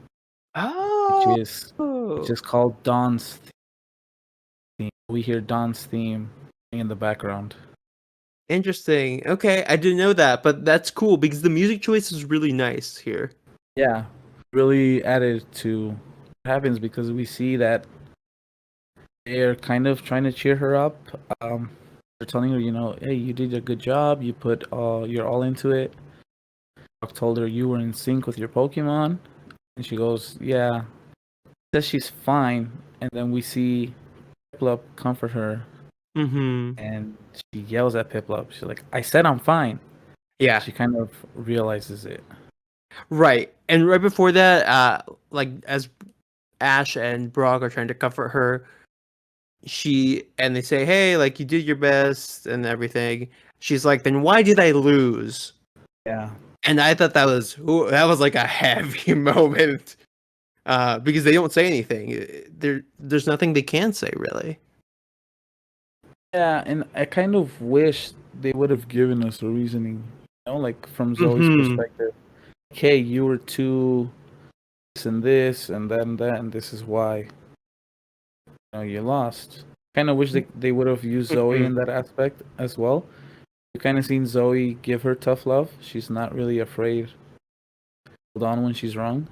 which Oh. is called Dawn's theme. We hear Dawn's theme in the background. Interesting. Okay, I didn't know that, but that's cool because the music choice is really nice here. Yeah, really added to what happens because we see that they're kind of trying to cheer her up. They're telling her, hey, you did a good job. You put you're all into it. Doc told her you were in sync with your Pokemon, and she goes, yeah. Says she's fine, and then we see Piplup comfort her, Mm-hmm. and she yells at Piplup. She's like, "I said I'm fine." Yeah. She kind of realizes it. Right. And right before that, like as Ash and Brock are trying to comfort her, they say, "Hey, like you did your best and everything." She's like, "Then why did I lose?" Yeah. And I thought that was like a heavy moment, because they don't say anything. There's nothing they can say really. Yeah, and I kind of wish they would have given us a reasoning, like from Zoe's Mm-hmm. perspective. Okay, you were too this and then that, and this is why you lost. Kind of wish they would have used Zoe Mm-hmm. in that aspect as well. You kind of seen Zoe give her tough love. She's not really afraid to hold on when she's wrong.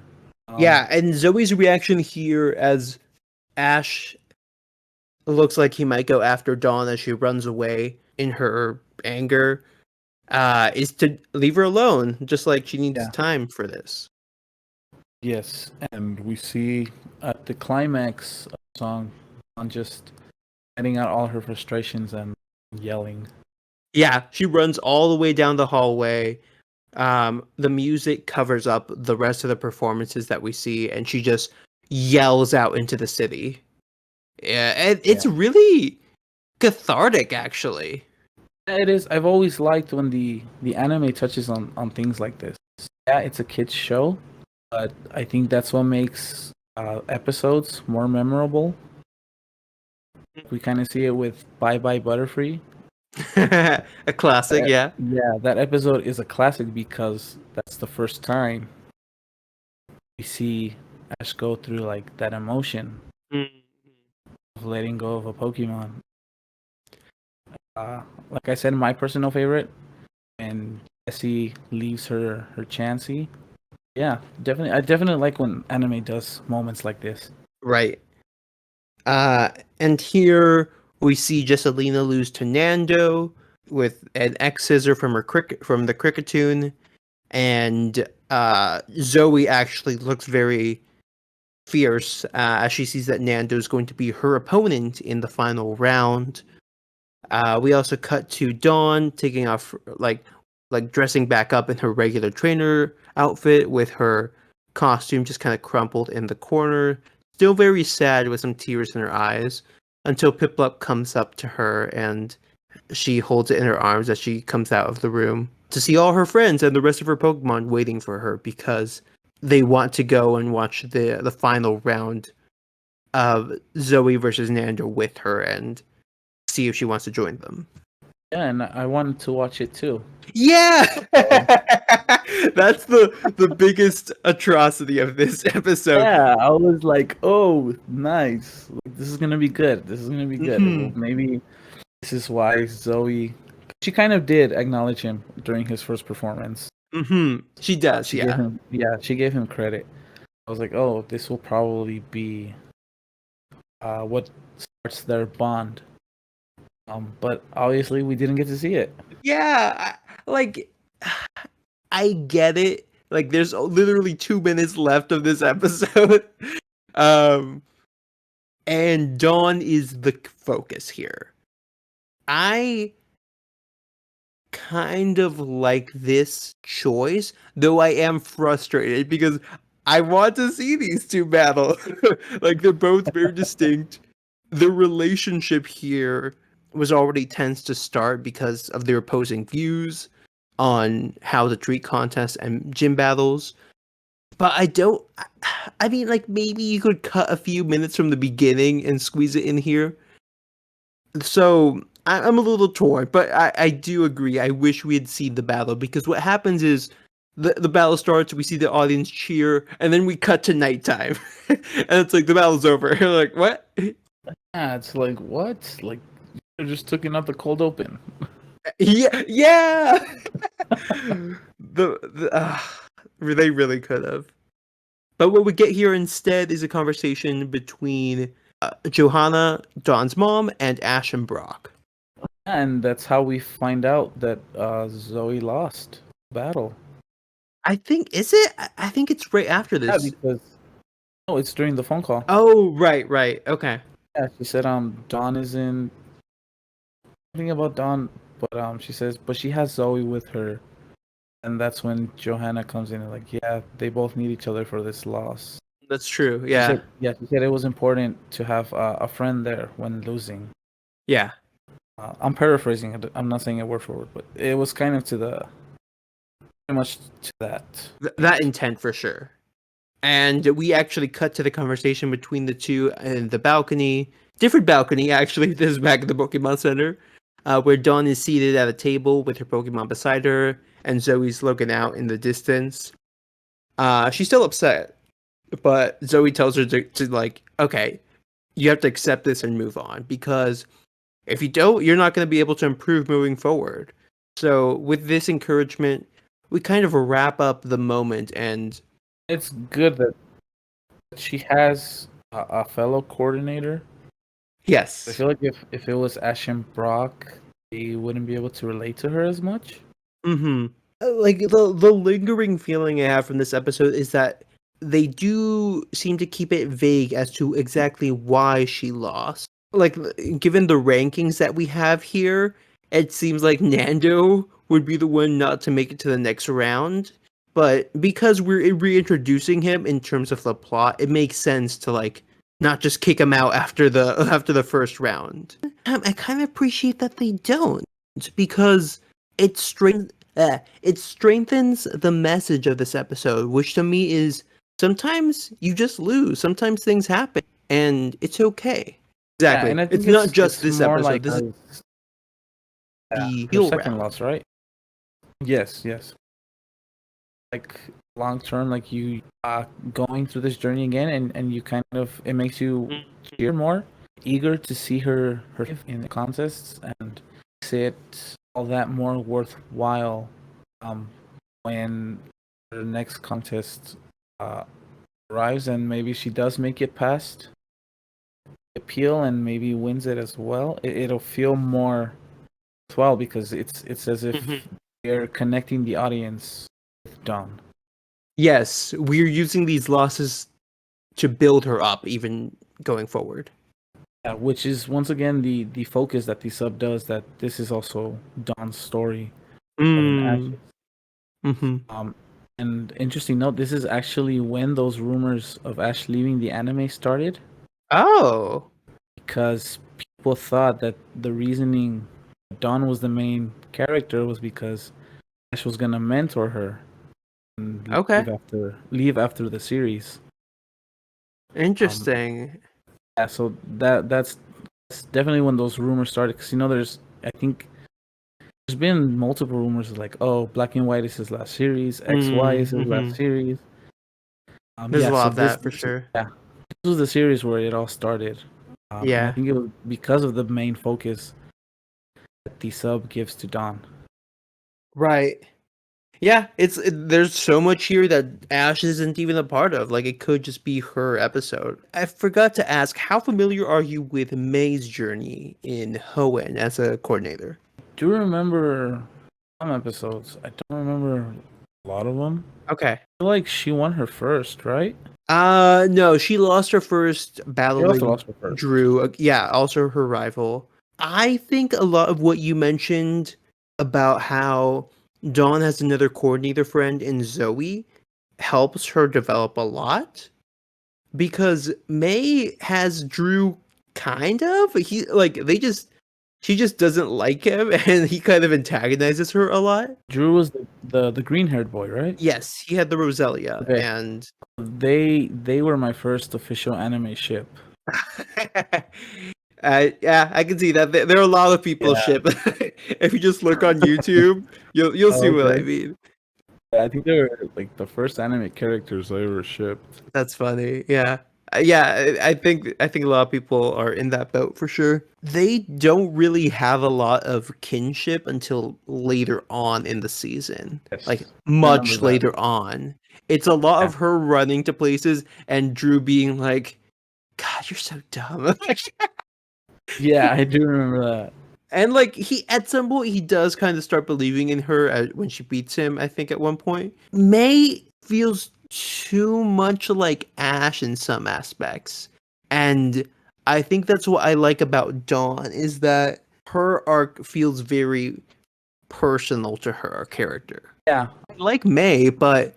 Yeah, and Zoe's reaction here as Ash looks like he might go after Dawn as she runs away in her anger, is to leave her alone, just like she needs Yeah. time for this. Yes, and we see at the climax of the song, on just letting out all her frustrations and yelling. Yeah, she runs all the way down the hallway. The music covers up the rest of the performances that we see, and she just yells out into the city. Yeah, and it's Yeah. really cathartic, actually. It is. I've always liked when the anime touches on things like this. Yeah, it's a kids show, but I think that's what makes episodes more memorable. We kind of see it with Bye Bye Butterfree. A classic, yeah. Yeah, that episode is a classic because that's the first time we see Ash go through like that emotion of letting go of a Pokemon. Like I said, my personal favorite, and Jessie leaves her Chansey. Yeah, definitely. I definitely like when anime does moments like this. Right. And here we see Jesselina lose to Nando with an X scissor from the Cricketune, and Zoe actually looks very fierce as she sees that Nando is going to be her opponent in the final round. We also cut to Dawn taking off like dressing back up in her regular trainer outfit with her costume just kind of crumpled in the corner, still very sad with some tears in her eyes, until Piplup comes up to her and she holds it in her arms as she comes out of the room to see all her friends and the rest of her Pokemon waiting for her because they want to go and watch the final round of Zoe versus Nando with her and see if she wants to join them. Yeah, and I wanted to watch it too. Yeah, So, that's the biggest atrocity of this episode. yeah, I was like, oh, nice. Like, this is gonna be good. This is gonna be good. Well, Hmm. maybe this is why Zoe. She kind of did acknowledge him during his first performance. Hmm. She does, She gave yeah. him, yeah, she gave him credit. I was like, oh, this will probably be what starts their bond. But obviously we didn't get to see it. Yeah, like I get it. Like there's literally 2 minutes left of this episode. um and Dawn is the focus here. I kind of like this choice, though I am frustrated because I want to see these two battle. Like they're both very distinct. The relationship here was already tense to start because of their opposing views on how to treat contests and gym battles. But I don't. I mean, like maybe you could cut a few minutes from the beginning and squeeze it in here. So I'm a little torn, but I do agree. I wish we had seen the battle because what happens is the battle starts, we see the audience cheer, and then we cut to nighttime, and it's like the battle's over. You're like, what? Yeah, it's like what? Like they're just taking out the cold open. Yeah, yeah. They really could have. But what we get here instead is a conversation between Johanna, Dawn's mom, and Ash and Brock. And that's how we find out that Zoe lost the battle. I think is it? I think it's right after Yeah, this. because no, it's during the phone call. Oh, right. Okay. Yeah, she said Dawn is in something about Dawn, but she says but she has Zoe with her, and that's when Johanna comes in and like yeah, they both need each other for this loss. That's true. She Yeah. said yeah, she said it was important to have a friend there when losing. Yeah. I'm paraphrasing it. I'm not saying it word for word, but it was kind of to the pretty much to that. That intent for sure. And we actually cut to the conversation between the two in the balcony. Different balcony, actually. This is back at the Pokemon Center, where Dawn is seated at a table with her Pokemon beside her, and Zoe's looking out in the distance. She's still upset, but Zoe tells her to like, okay, you have to accept this and move on because if you don't, you're not going to be able to improve moving forward. So with this encouragement, we kind of wrap up the moment and It's good that she has a fellow coordinator. I yes. feel like if it was Ash and Brock, they wouldn't be able to relate to her as much. Mm-hmm. Like the lingering feeling I have from this episode is that they do seem to keep it vague as to exactly why she lost. Like given the rankings that we have here, it seems like Nando would be the one not to make it to the next round. But because we're reintroducing him in terms of the plot, it makes sense to like not just kick him out after the first round. I kind of appreciate that they don't because it it strengthens the message of this episode, which to me is sometimes you just lose, sometimes things happen, and it's okay. Yeah, Exactly, and I it's think not just it's this more episode. like This is the her heel second round. loss, right? Yes. Like long term, like you going through this journey again, and you kind of it makes you cheer more, eager to see her in the contests, and makes it all that more worthwhile when the next contest uh, arrives, and maybe she does make it past the appeal and maybe wins it as well. It'll feel more worthwhile because it's as if they're connecting the audience with Dawn. Yes, we're using these losses to build her up, even going forward. Yeah, which is once again the focus that the sub does. That this is also Dawn's story more than Mm. Ash's. Mm-hmm. And interesting note, this is actually when those rumors of Ash leaving the anime started, Oh. because people thought that the reasoning Dawn was the main character was because Ash was gonna mentor her and Okay. leave after the series. Um, Interesting. yeah, so that's definitely when those rumors started. Because there's I think there's been multiple rumors like, oh, Black and White is his last series, XY is his last Mm-hmm. series. There's a lot So of that for sure. yeah, this was the series where it all started. And I Yeah. think it was because of the main focus that the sub gives to Dawn. Right. Yeah, there's so much here that Ash isn't even a part of. Like it could just be her episode. I forgot to ask, how familiar are you with May's journey in Hoenn as a coordinator? Do you remember some episodes? I don't remember a lot of them. Okay. I feel like she won her first, right? No, she lost her first She also battling lost her first. Drew. Yeah, also her rival. I think a lot of what you mentioned about how Dawn has another coordinator friend in Zoe helps her develop a lot because May has Drew kind of. She just doesn't like him and he kind of antagonizes her a lot. Drew was the green haired boy, right? Yes, he had the Roselia Okay. and They were my first official anime ship. yeah, I can see that. There are a lot of people Yeah. ship. If you just look on YouTube, you'll see what I Okay. mean. I think they were like the first anime characters I ever shipped. That's funny. Yeah. Yeah, I think a lot of people are in that boat for sure. They don't really have a lot of kinship until later on in the season. Yes. Like I remember much that. later on. It's a lot of her running to places and Drew being like, "God, you're so dumb." Yeah, I do remember that. And like he at some point he does kind of start believing in her when she beats him, I think at one point. May feels too much like Ash in some aspects. And I think that's what I like about Dawn is that her arc feels very personal to her character. Yeah. I like May, but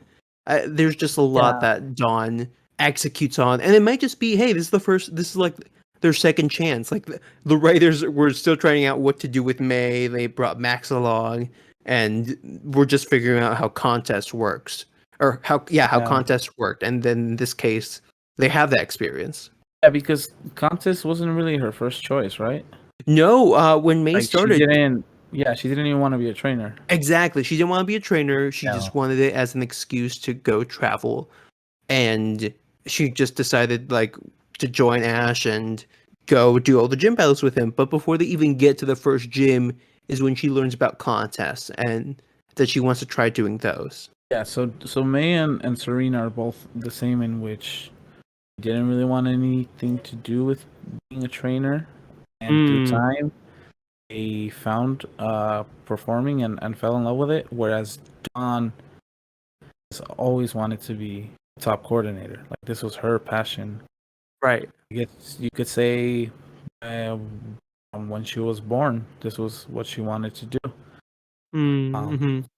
there's just a lot Yeah. that Dawn executes on, and it might just be, hey, this is like their second chance. Like the writers were still trying out what to do with May. They brought Max along, and we're just figuring out how contest works, or how contest worked. And then in this case, they have that experience. Yeah, because contest wasn't really her first choice, right? No, when May Like started, she didn't even want to be a trainer. exactly, she didn't want to be a trainer. She No. just wanted it as an excuse to go travel, and she just decided like to join Ash and go do all the gym battles with him. But before they even get to the first gym is when she learns about contests and that she wants to try doing those. Yeah, so May and Serena are both the same in which didn't really want anything to do with being a trainer, and through time they found performing and fell in love with it. Whereas Dawn has always wanted to be a top coordinator. Like this was her passion. Right. I guess you could say when she was born, this was what she wanted to do.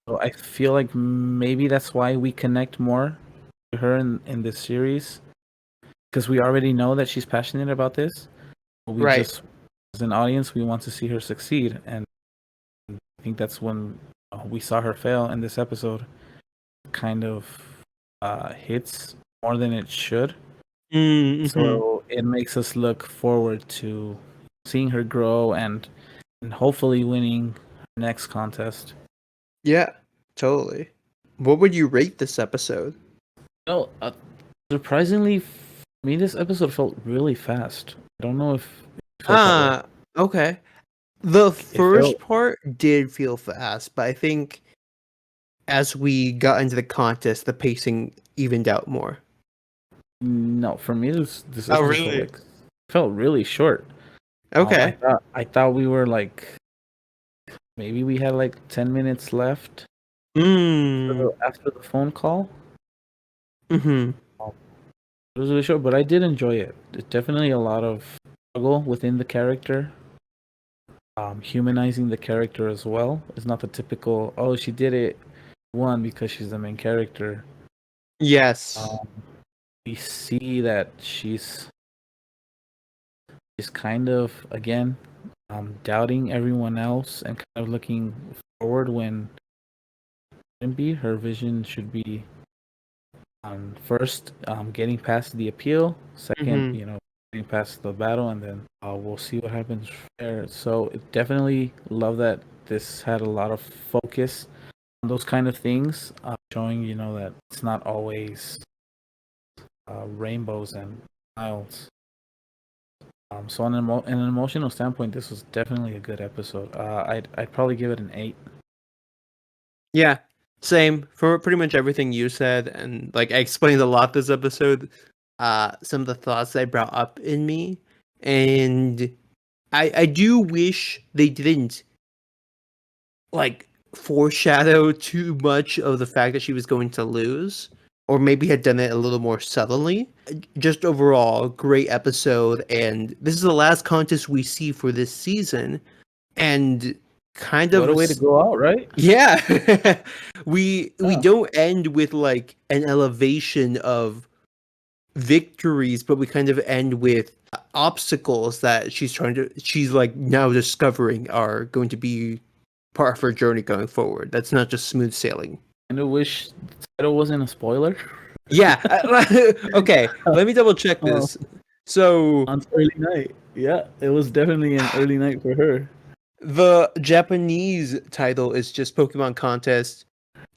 So I feel like maybe that's why we connect more to her in this series, because we already know that she's passionate about this. We just, as an audience, we want to see her succeed, and I think that's when we saw her fail in this episode. Kind of hits more than it should. So it makes us look forward to seeing her grow and hopefully winning her next contest. Yeah, totally. What would you rate this episode? No, surprisingly, for me, this episode felt really fast. I don't know if it felt that way. Okay. The first part did feel fast, but I think as we got into the contest, the pacing evened out more. No, for me, this Oh, episode really? felt really short. Okay. I thought we were like maybe we had like 10 minutes left after the phone call. Mm-hmm. It was really short, but I did enjoy it. There's definitely a lot of struggle within the character. Humanizing the character as well. It's not the typical, oh, she did it one because she's the main character. Yes. We see that she's kind of again doubting everyone else and kind of looking forward when shouldn't be. Her vision should be first getting past the appeal, second past the battle, and then we'll see what happens there. So definitely love that this had a lot of focus on those kind of things, showing that it's not always rainbows and smiles. So on an emotional standpoint, this was definitely a good episode. I'd probably give it an 8. Yeah, same for pretty much everything you said, and like I explained a lot this episode. Some of the thoughts I brought up in me, and I do wish they didn't like foreshadow too much of the fact that she was going to lose, or maybe had done it a little more subtly. Just overall, great episode, and this is the last contest we see for this season, and kind of What a way to go out, right? yeah. we Yeah. don't end with like an elevation of victories, but we kind of end with obstacles that she's like now discovering are going to be part of her journey going forward. That's not just smooth sailing. And I wish the title wasn't a spoiler. Yeah. Okay, let me double check this. So On early night. Yeah, it was definitely an early night for her. the Japanese title is just Pokemon Contest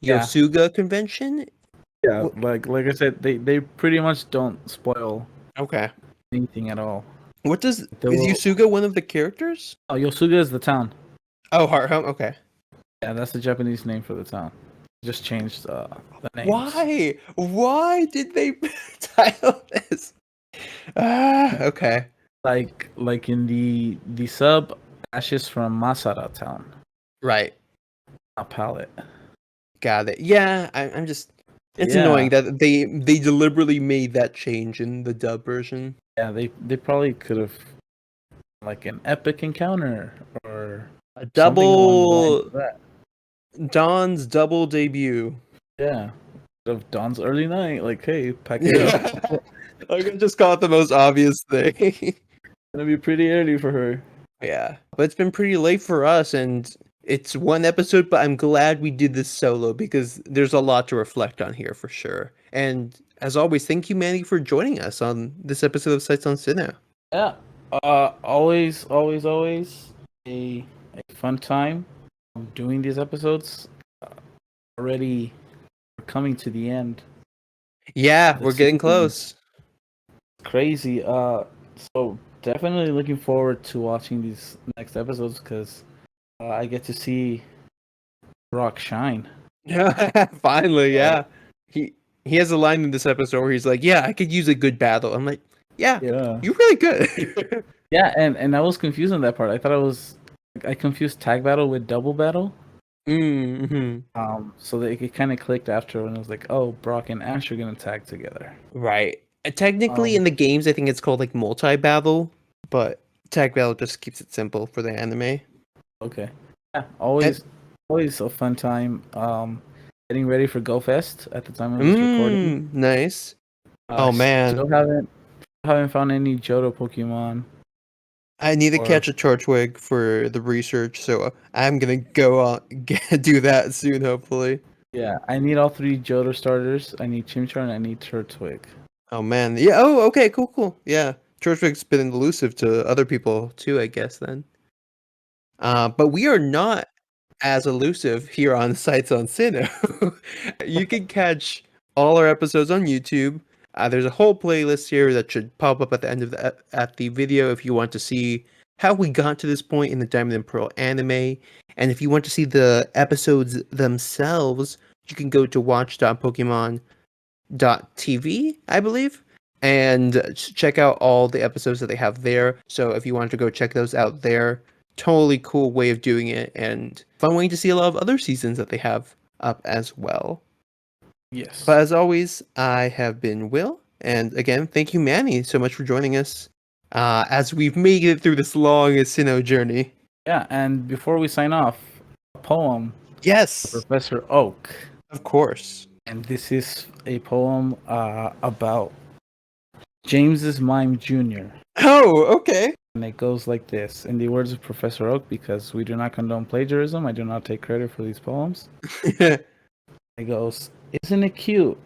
Yeah. Yosuga Convention. Yeah, like I said, they pretty much don't spoil Okay. anything at all. What does is They will- Yosuga one of the characters? Oh, Yosuga is the town. Oh, Hearthome. Okay. Yeah, that's the Japanese name for the town. Just changed the names. Why? Why did they title this? Okay. Like in the sub, Ashes from Masada town, Right. not palette. Got it. Yeah, I'm just. It's Yeah. annoying that they deliberately made that change in the dub version. Yeah, they probably could have like an epic encounter or A something double along the lines of that. Dawn's double debut. Yeah, of Dawn's early night. Like, hey, pack it up. I could just call it the most obvious thing. It's gonna be pretty early for her. Yeah, but it's been pretty late for us, and it's one episode, but I'm glad we did this solo because there's a lot to reflect on here for sure. And as always, thank you, Manny, for joining us on this episode of Sights on Sinnoh. Yeah. Always a fun time doing these episodes. Already coming to the end. Yeah, we're getting season. close. Crazy. So definitely looking forward to watching these next episodes because I get to see Brock shine. Finally, yeah. He has a line in this episode where he's like, "Yeah, I could use a good battle." I'm like, "Yeah, Yeah. you're really good." Yeah, and I was confused on that part. I thought I confused tag battle with double battle. Mm-hmm. So that it kind of clicked after when it was like, oh, Brock and Ash are gonna tag together. Right. Technically, in the games, I think it's called like multi-battle, but tag battle just keeps it simple for the anime. Okay. Yeah, always a fun time. Getting ready for Go Fest at the time of this recording. Nice. Oh man, Still haven't found any Johto Pokemon. I need to catch a Torchwig for the research, so I'm gonna go on do that soon, hopefully. Yeah, I need all 3 Johto starters. I need Chimchar and I need Turtwig. Oh man, yeah. Oh, okay, cool. Yeah, Torchwig's been elusive to other people too, I guess then. But we are not as elusive here on Sights on Sinnoh. You can catch all our episodes on YouTube. There's a whole playlist here that should pop up at the end of the video if you want to see how we got to this point in the Diamond and Pearl anime. And if you want to see the episodes themselves, you can go to watch.pokemon.tv, I believe, and check out all the episodes that they have there. So if you want to go check those out there, totally cool way of doing it, and fun way to see a lot of other seasons that they have up as well. Yes. But as always, I have been Will, and again, thank you, Manny, so much for joining us as we've made it through this long Sinnoh journey. Yeah, and before we sign off, a poem. Yes, Professor Oak. of course. And this is a poem about James's Mime Jr. Oh, okay. And it goes like this. In the words of Professor Oak, because we do not condone plagiarism, I do not take credit for these poems. It goes, isn't it cute?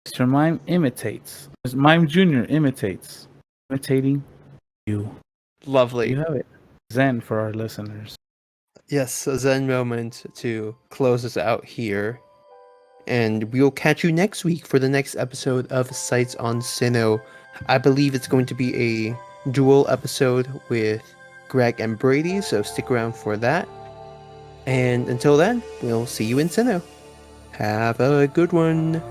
Mr. Mime imitates. Mime Jr. imitates. Imitating you. Lovely. You have it. Zen for our listeners. Yes, a Zen moment to close us out here. And we'll catch you next week for the next episode of Sights on Sinnoh. I believe it's going to be a dual episode with Greg and Brady, so stick around for that. And until then, we'll see you in Sinnoh. Have a good one.